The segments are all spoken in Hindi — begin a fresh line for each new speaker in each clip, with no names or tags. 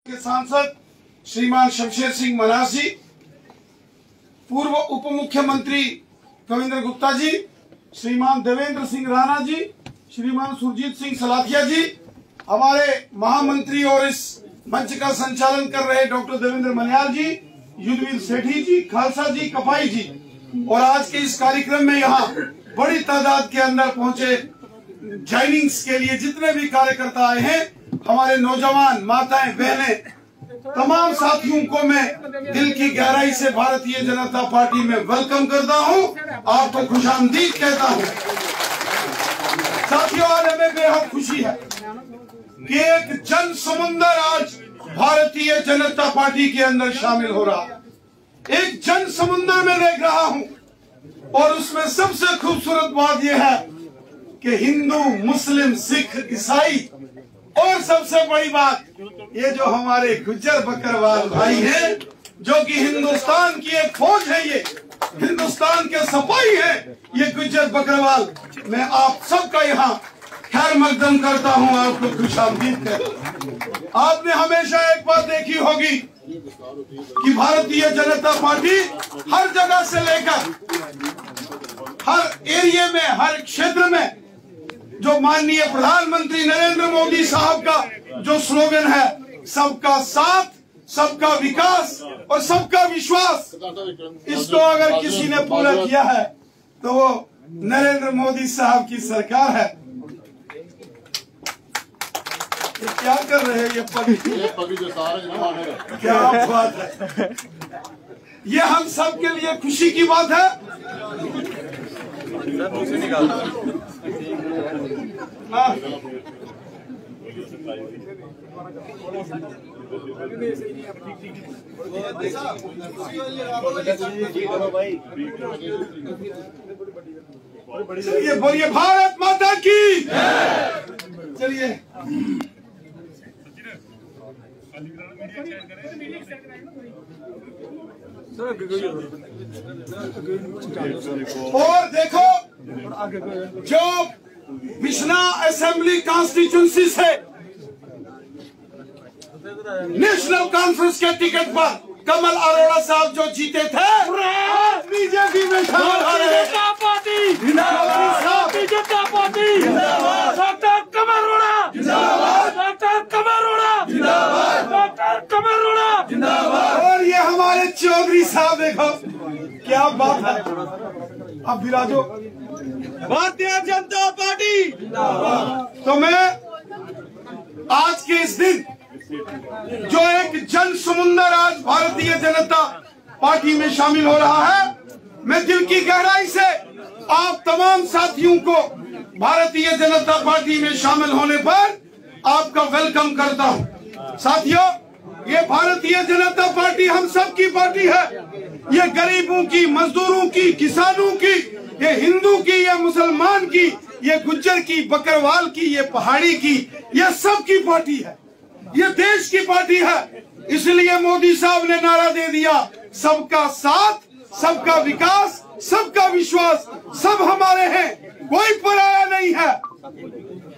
के सांसद श्रीमान शमशेर सिंह मन्हास जी, पूर्व उप मुख्यमंत्री कविंद्र गुप्ता जी, श्रीमान देवेंद्र सिंह राणा जी, श्रीमान सुरजीत सिंह सलाथिया जी, हमारे महामंत्री और इस मंच का संचालन कर रहे डॉक्टर देवेंद्र मन्याल जी, युद्धवीर सेठी जी, खालसा जी, कपाई जी, और आज के इस कार्यक्रम में यहाँ बड़ी तादाद के अंदर पहुंचे ज्वाइनिंग्स के लिए जितने भी कार्यकर्ता आए हैं, हमारे नौजवान माताएं बहनें, तमाम साथियों को मैं दिल की गहराई से भारतीय जनता पार्टी में वेलकम करता हूं, आपको खुशामदीद कहता हूं। साथियों, आज हमें बेहद खुशी है कि एक जन समुंदर आज भारतीय जनता पार्टी के अंदर शामिल हो रहा है। एक जन समुंदर में देख रहा हूं, और उसमें सबसे खूबसूरत बात यह है कि हिंदू, मुस्लिम, सिख, ईसाई, और सबसे बड़ी बात ये जो हमारे गुज्जर बकरवाल भाई हैं, जो कि हिंदुस्तान की एक फौज है, ये हिंदुस्तान के सिपाही है, ये गुज्जर बकरवाल। मैं आप सबका यहाँ खैर मकदम करता हूँ, आपको खुशामदीद करता हूँ। आपने हमेशा एक बात देखी होगी कि भारतीय जनता पार्टी हर जगह से लेकर हर एरिया में, हर क्षेत्र में जो माननीय प्रधानमंत्री नरेंद्र मोदी साहब का जो स्लोगन है, सबका साथ, सबका विकास और सबका विश्वास, इसको अगर किसी ने पूरा किया है तो वो नरेंद्र मोदी साहब की सरकार है। ये क्या कर रहे हैं ये पगड़ी जो सारे क्या बात है, ये हम सब के लिए खुशी की बात है। हाँ। चलिए बोलिए भारत माता की। चलिए और देखो, जो बिश्ना असेंबली कॉन्स्टिट्यूंसी से नेशनल कॉन्फ्रेंस के टिकट पर कमल अरोड़ा साहब जो जीते थे, बीजेपी में शामिल हो रहे हैं।
डॉक्टर कमल अरोड़ा, डॉक्टर कमल अरोड़ा, डॉक्टर कमल अरोड़ा जिंदाबाद।
और ये हमारे चौधरी साहब, देखो क्या बात है। अब विराजो
भारतीय जनता पार्टी।
तो मैं आज के इस दिन जो एक जन समुंदर आज भारतीय जनता पार्टी में शामिल हो रहा है, मैं दिल की गहराई से आप तमाम साथियों को भारतीय जनता पार्टी में शामिल होने पर आपका वेलकम करता हूं। साथियों, ये भारतीय जनता पार्टी हम सब की पार्टी है। ये गरीबों की, मजदूरों की, किसानों की, ये हिंदू की, ये मुसलमान की, ये गुज्जर की, बकरवाल की, ये पहाड़ी की, ये सब की पार्टी है। ये देश की पार्टी है। इसलिए मोदी साहब ने नारा दे दिया, सबका साथ, सबका विकास, सबका विश्वास, सब हमारे हैं, कोई पराया नहीं है,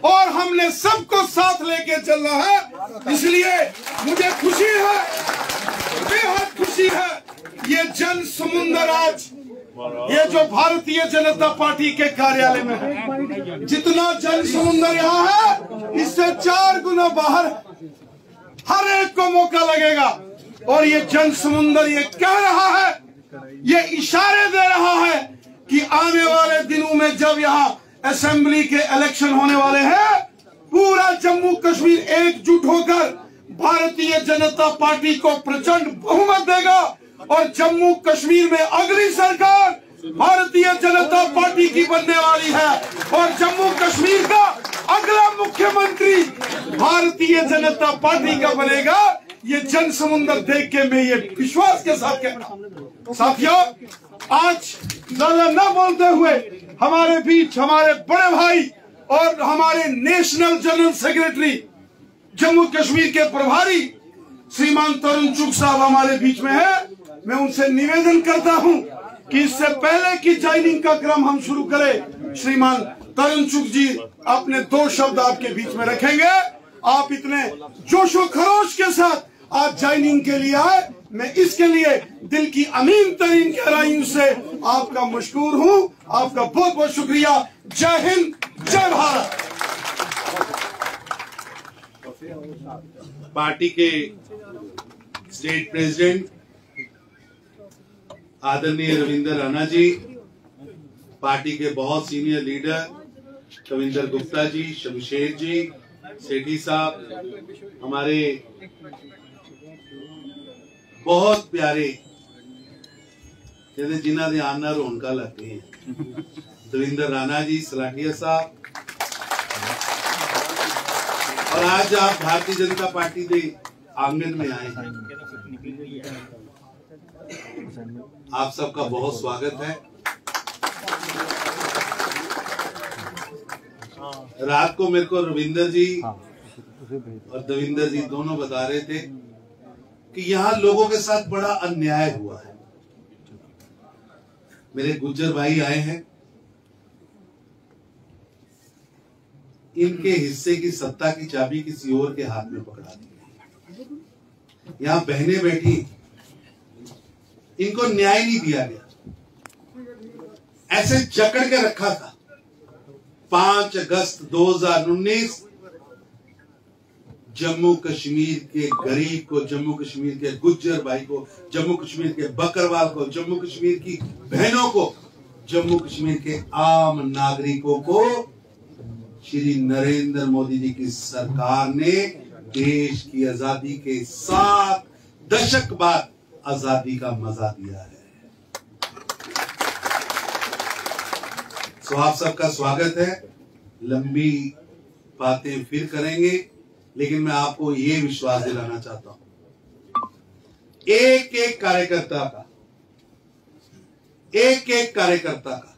और हमने सबको साथ लेके चलना है। इसलिए मुझे खुशी है, बेहद खुशी है। ये जन समुंदर आज, ये जो भारतीय जनता पार्टी के कार्यालय में है, जितना जन समुंदर यहाँ है, इससे 4 गुना बाहर हर एक को मौका लगेगा। और ये जन समुंदर ये कह रहा है, ये इशारे दे रहा है कि आने वाले दिनों में जब यहाँ असेंबली के इलेक्शन होने वाले हैं, पूरा जम्मू कश्मीर एकजुट होकर भारतीय जनता पार्टी को प्रचंड बहुमत देगा, और जम्मू कश्मीर में अगली सरकार भारतीय जनता पार्टी की बनने वाली है, और जम्मू कश्मीर का अगला मुख्यमंत्री भारतीय जनता पार्टी का बनेगा। ये जन समुंदर देख के मैं ये विश्वास के साथ कहता हूं। साथियों, आज ज्यादा न बोलते हुए हमारे बीच हमारे बड़े भाई और हमारे national general secretary, Jammu Kashmir के प्रभारी श्रीमान तरुण चुग साहब हमारे बीच में है। मैं उनसे निवेदन करता हूं कि इससे पहले की ज्वाइनिंग का क्रम हम शुरू करें, श्रीमान तरुण चुग जी अपने 2 शब्द आपके बीच में रखेंगे। आप इतने जोशो खरोश के साथ आज ज्वाइनिंग के लिए आए। मैं इसके लिए दिल की अमीन तरीन गहराइयों से आपका मशकूर हूं। आपका बहुत बहुत शुक्रिया। जय हिंद, जय भारत।
पार्टी के स्टेट प्रेसिडेंट आदरणीय रविंदर राणा जी, पार्टी के बहुत सीनियर लीडर कविंदर गुप्ता जी, शमशेर जी, सेठी साहब, हमारे बहुत प्यारे कहते जिन्हों के आना रौनका लगती है, रविंदर राणा जी, सलाटिया साहब, और आज आप भारतीय जनता पार्टी के आंगन में आए हैं। आप सबका बहुत स्वागत है। रात को मेरे को रविंदर जी और देविंदर जी दोनों बता रहे थे कि यहाँ लोगों के साथ बड़ा अन्याय हुआ है। मेरे गुज्जर भाई आए हैं, इनके हिस्से की सत्ता की चाबी किसी और के हाथ में पकड़ा दी। यहाँ बहनें बैठी, इनको न्याय नहीं दिया गया, ऐसे जकड़ के रखा था। 5 अगस्त 2019 जम्मू कश्मीर के गरीब को, जम्मू कश्मीर के गुज्जर भाई को, जम्मू कश्मीर के बकरवाल को, जम्मू कश्मीर की बहनों को, जम्मू कश्मीर के आम नागरिकों को श्री नरेंद्र मोदी जी की सरकार ने देश की आजादी के 7 दशक बाद आजादी का मजा दिया है। तो आप सबका स्वागत है। लंबी बातें फिर करेंगे, लेकिन मैं आपको ये विश्वास दिलाना चाहता हूं, एक एक कार्यकर्ता का,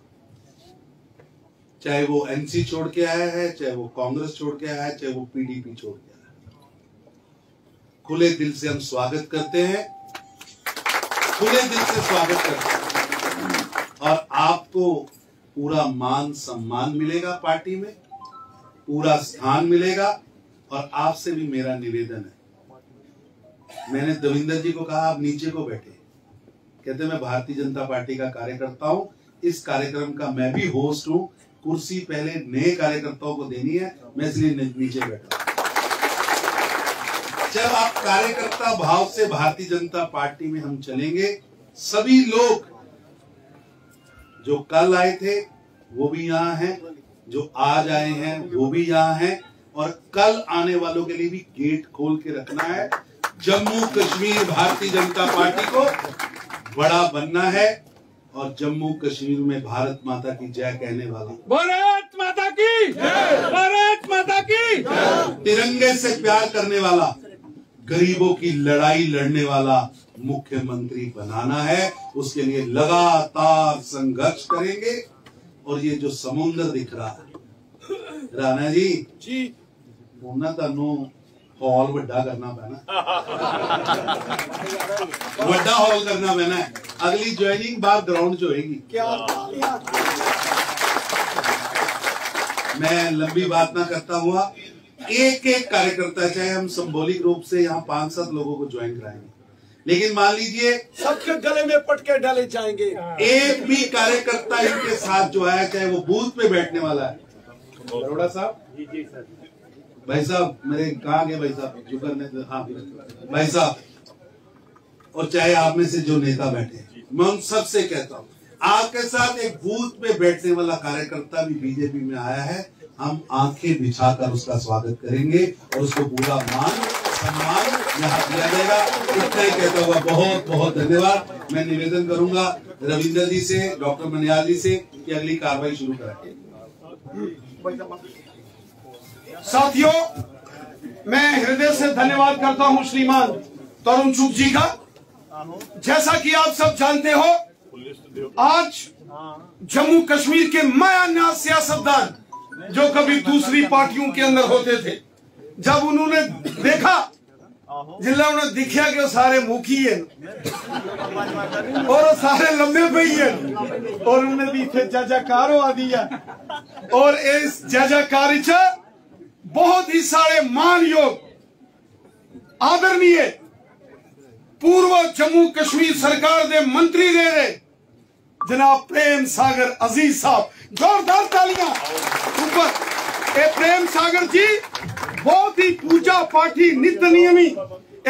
चाहे वो एनसी छोड़ के आया है, चाहे वो कांग्रेस छोड़ के आया है, चाहे वो पीडीपी छोड़ के आया है, खुले दिल से हम स्वागत करते हैं, खुले दिल से स्वागत करते हैं। और आपको पूरा मान सम्मान मिलेगा, पार्टी में पूरा स्थान मिलेगा। और आपसे भी मेरा निवेदन है, मैंने देविंदर जी को कहा आप नीचे को बैठे, कहते मैं भारतीय जनता पार्टी का कार्यकर्ता हूं, इस कार्यक्रम का मैं भी होस्ट हूं, कुर्सी पहले नए कार्यकर्ताओं को देनी है, मैं इसलिए नीचे बैठा। जब आप कार्यकर्ता भाव से भारतीय जनता पार्टी में हम चलेंगे, सभी लोग जो कल आए थे वो भी यहाँ हैं, जो आज आए हैं वो भी यहाँ हैं, और कल आने वालों के लिए भी गेट खोल के रखना है। जम्मू कश्मीर भारतीय जनता पार्टी को बड़ा बनना है, और जम्मू कश्मीर में भारत माता की जय कहने वाला,
भारत माता की जय, भारत माता की जय,
तिरंगे से प्यार करने वाला, गरीबों की लड़ाई लड़ने वाला मुख्यमंत्री बनाना है। उसके लिए लगातार संघर्ष करेंगे। और ये जो समुद्र दिख रहा है राणा जी, उन्हें तानू हॉल वड्डा करना पैना, वड्डा हॉल करना पैना है। अगली ज्वाइनिंग बाहर ग्राउंड च होएगी। मैं लंबी बात ना करता हुआ, एक एक कार्यकर्ता, चाहे हम सिंबॉलिक रूप से यहाँ 5-7 लोगों को ज्वाइन कराएंगे, लेकिन मान लीजिए
सबके गले में पटके डाले जाएंगे।
एक भी कार्यकर्ता इनके साथ जो है, चाहे वो बूथ पे बैठने वाला है, बरोड़ा साहब, भाई साहब मेरे कहाँ गए भाई साहब, जुगर ने, हाँ भाई साहब, और चाहे आप में से जो नेता बैठे, मैं उन सबसे कहता हूँ, आपके साथ एक बूथ पे बैठने वाला कार्यकर्ता भी बीजेपी में आया है, हम आंखें बिछाकर उसका स्वागत करेंगे और उसको पूरा मान सम्मान यहाँ दिया जाएगा। इतना ही कहता हुआ बहुत बहुत धन्यवाद। मैं निवेदन करूंगा रविंदर जी से, डॉक्टर मनियाल जी से कि अगली कार्रवाई शुरू करें।
साथियों, मैं हृदय से धन्यवाद करता हूं श्रीमान तरुण चुग जी का। जैसा कि आप सब जानते हो, आज जम्मू कश्मीर के मायानाथ सियासतदान जो कभी दूसरी पार्टियों के अंदर होते थे, जब उन्होंने देखा, जिला उन्हें दिखा कि सारे मुखी है और सारे लंबे पे ही है, और उन्हें भी थे जजाकारो आ दिया, और इस जजाकारी च बहुत ही सारे मान योग आदरणीय पूर्व जम्मू कश्मीर सरकार के मंत्री रहे जनाब प्रेम सागर अजीज साहब, जोरदार तालियां ऊपर। ए प्रेम सागर जी बहुत ही पूजा पाठी नित्य नियमी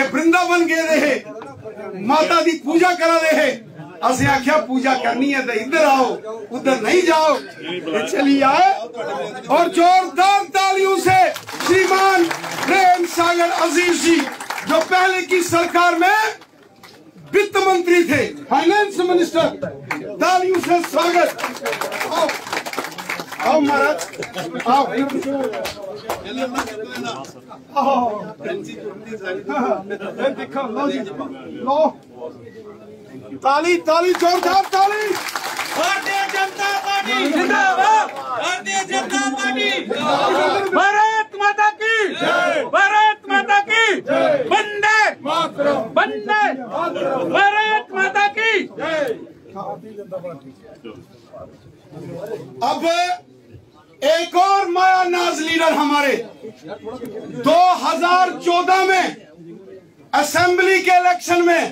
वृंदावन गए रहे, माता दी पूजा करा रहे। असें आख्या पूजा करनी है तो इधर आओ, उधर नहीं जाओ। चलिए आए और जोरदार तालियों से श्रीमान प्रेम सागर अजीज जी जो पहले की सरकार में वित्त मंत्री थे, फाइनेंस मिनिस्टर। तालियों से स्वागत। आओ आओ महाराज आओ। देखो लो जी, लो ताली ताली जोरदार ताली।
भारतीय जनता पार्टी जिंदाबाद, भारतीय जनता पार्टी भारत माता की जय, भारत माता की जय, वंदे मातरम, वंदे भारत माता की जय।
अब एक और माया नाज लीडर हमारे 2014 में असेंबली के इलेक्शन में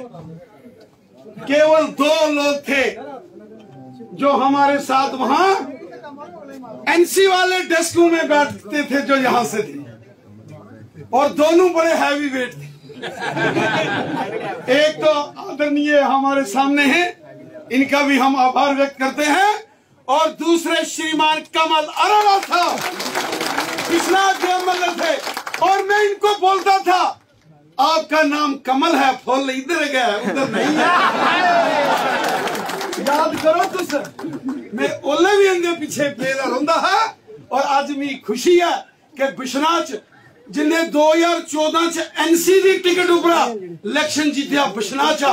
केवल 2 लोग थे जो हमारे साथ वहां एनसी वाले डेस्कों में बैठते थे, जो यहां से थे, और दोनों बड़े हैवी वेट थे। एक तो आदरणीय हमारे सामने हैं, इनका भी हम आभार व्यक्त करते हैं, और दूसरे श्रीमान कमल अरोड़ा था, बिश्नाथ के एमएलए थे। और मैं इनको बोलता था आपका नाम कमल है, फूल इधर गया उधर नहीं है। याद करो तुस, मैं ओले भी इनके पीछे पेरा रोंदा है। और आज मेरी खुशी है कि बिश्नाथ जिन्हें 2014 च एनसी की टिकट उपरा इलेक्शन जीतिया बिश्नाथ,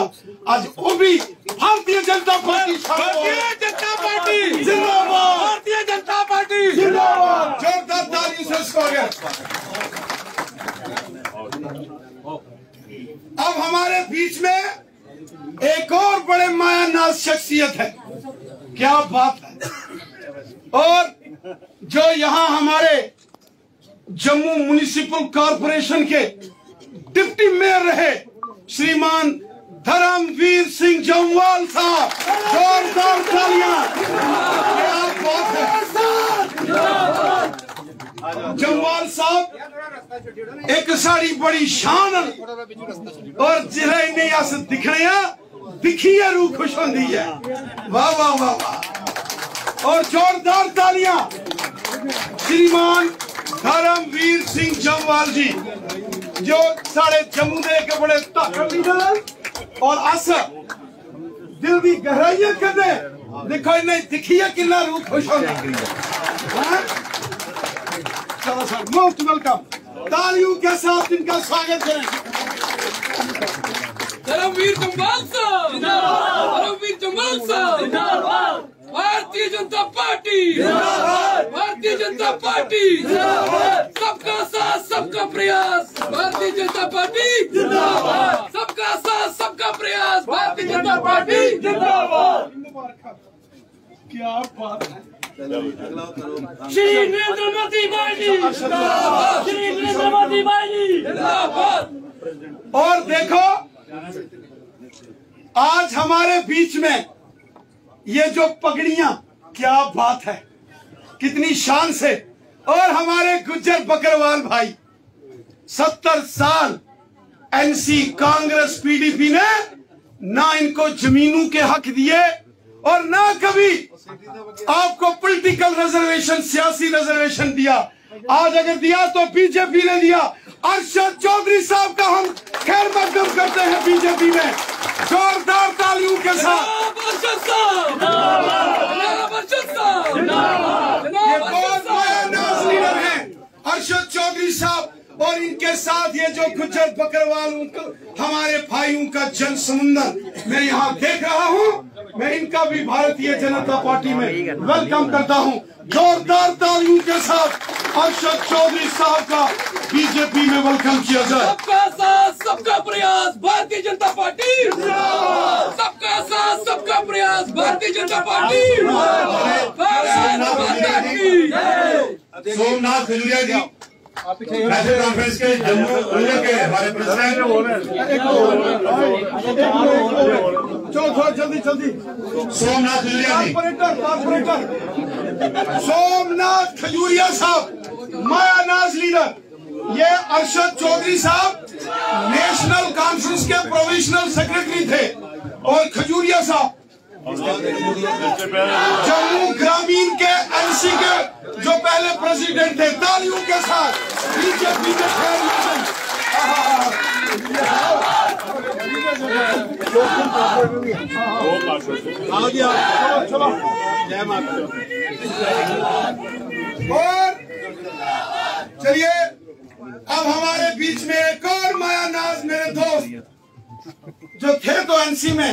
आज वो भी भारतीय जनता पार्टी,
भारतीय जनता पार्टी
जिंदाबाद,
भारतीय जनता पार्टी
जिंदाबाद। जोरदार तालियों से स्वागत। अब हमारे बीच में एक और बड़े मायानाज शख्सियत है, क्या बात है। और जो यहाँ हमारे जम्मू म्युनिसिपल कॉरपोरेशन के डिप्टी मेयर रहे श्रीमान धर्मवीर सिंह जम्वाल साहब, जोरदार तालियां। क्या बात है। जम्वाल साहब एक साड़ी बड़ी शान और जिले इन्हें अस दिखने दिखिए रूह खुश होती है। वाह वाह वाह वाह। और जोरदार तालियां श्रीमान धर्मवीर सिंह जम्वाल जी जो साढ़े जम्मू के एक बड़े ताकत लीडर और अस दिल की गहराइयां कदे देखो इन्हें दिखिए कितना रूह खुश होना। चलो सर मोस्ट वेलकम, तालियों के साथ इनका स्वागत करें।
धर्मवीर जम्वाल साहब जिंदाबाद, धर्मवीर जम्वाल साहब जिंदाबाद, भारतीय जनता पार्टी जिंदाबाद, भारतीय जनता पार्टी जिंदाबाद, सबका साथ सबका प्रयास, भारतीय जनता पार्टी जिंदाबाद, सबका साथ सबका प्रयास, भारतीय जनता पार्टी जिंदाबाद।
क्या बात है।
श्री नरेंद्र मोदी भाई जी जिंदाबाद, श्री नरेंद्र मोदी भाई जी जिंदाबाद।
और देखो आज हमारे बीच में ये जो पगड़ियां, क्या बात है, कितनी शान से। और हमारे गुज्जर बकरवाल भाई 70 साल एनसी कांग्रेस पीडीपी ने ना इनको जमीनों के हक दिए और ना कभी आपको पॉलिटिकल रिजर्वेशन, सियासी रिजर्वेशन दिया। आज अगर दिया तो बीजेपी ने दिया। अरशद चौधरी साहब का हम खैर मकदम करते हैं बीजेपी में, जोरदार तालियों के साथ। ये बहुत मायानाज लीडर हैं अरशद चौधरी साहब, और इनके साथ ये जो गुज्जर बकरवाल हमारे भाइयों का जन समुंदर मैं यहाँ देख रहा हूँ, मैं इनका भी भारतीय जनता पार्टी में वेलकम करता हूँ। जोरदार तालियों के साथ अरशद चौधरी साहब का बीजेपी में वेलकम किया जाए।
सबका साथ सबका प्रयास, भारतीय जनता पार्टी सबका साथ सबका प्रयास, भारतीय जनता पार्टी।
सोमनाथ खजूरिया जी नेशनल कॉन्फ्रेंस के जम्मू जिले के हमारे प्रेसिडेंट
चलो जल्दी जल्दी
सोमनाथ खजूरिया जी,
सोमनाथ खजूरिया साहब, मायानाज लीडर। ये अरशद चौधरी साहब नेशनल कॉन्फ्रेंस के प्रोविजनल सेक्रेटरी थे, और खजूरिया साहब जम्मू ग्रामीण के एनसी के जो पहले प्रेसिडेंट थे। तालियों के साथ बीजेपी के और चलिए अब हमारे बीच में एक और मायानाज मेरे दोस्त जो थे तो एनसी में,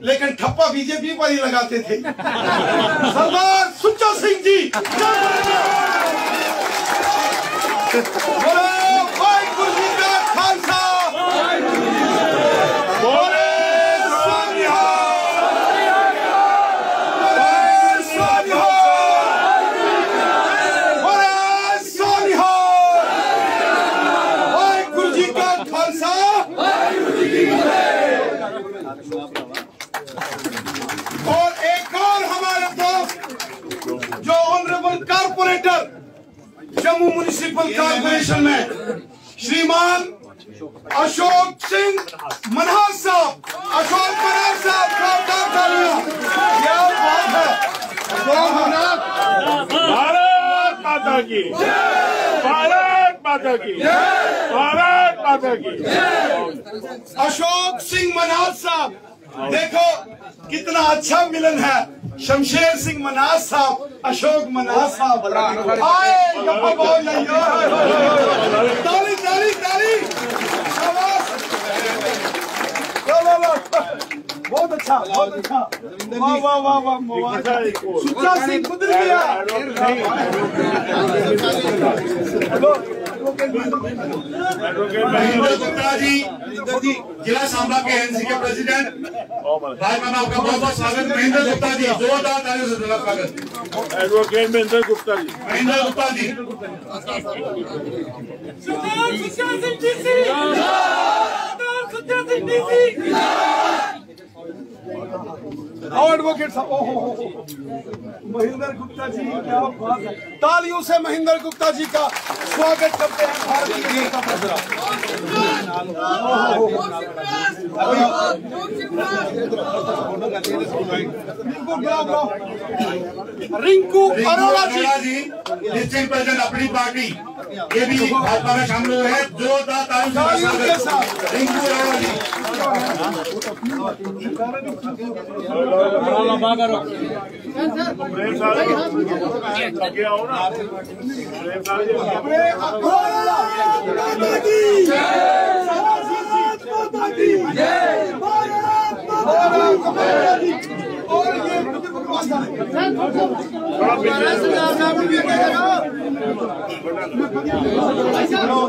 लेकिन ठप्पा बीजेपी पर ही लगाते थे। सरदार सुच्चा सिंह जी, बोलो वाहिगुरू जी का खालसा, बोले वाहिगुरू जी का खालसा। और एक और हमारे दोस्त जो honourable corporator Jammu municipal corporation में श्रीमान अशोक सिंह मनहास साहब, अशोक मनहास साहब जोरदार तालियां। क्या बात है।
भारत माता की, भारत माता की, भारत माता की।
अशोक सिंह मनहास साहब, देखो कितना अच्छा मिलन है। शमशेर सिंह मनहास साहब, अशोक मनहास साहब आए। ताली ताली ताली, शाबाश, बहुत अच्छा, बहुत अच्छा। वाह वाह वाह वाह, सुच्चा सिंह कुदर गया।
महेंद्र गुप्ता जी, जिला सांबा के एनसी के प्रेसिडेंट, भाजपा में आपका बहुत बहुत स्वागत। महेंद्र गुप्ता जी, जोरदार तालियों से स्वागत।
एडवोकेट महेंद्र गुप्ता जी,
महेंद्र गुप्ता जी,
एडवोकेट साहब, महेंद्र गुप्ता जी, क्या बात है। तालियों से महेंद्र गुप्ता जी का स्वागत करते हैं भारतीय जनता पार्टी। रिंकू अरोड़ा जी,
डिस्ट्रिक्ट प्रेसिडेंट अपनी पार्टी, ये भी भाजपा में शामिल हुए हैं। जोरदार तालियों से स्वागत। रिंकू अरोड़ा जी,
प्रेम साहब आगे आओ ना, प्रेम साहब
चलो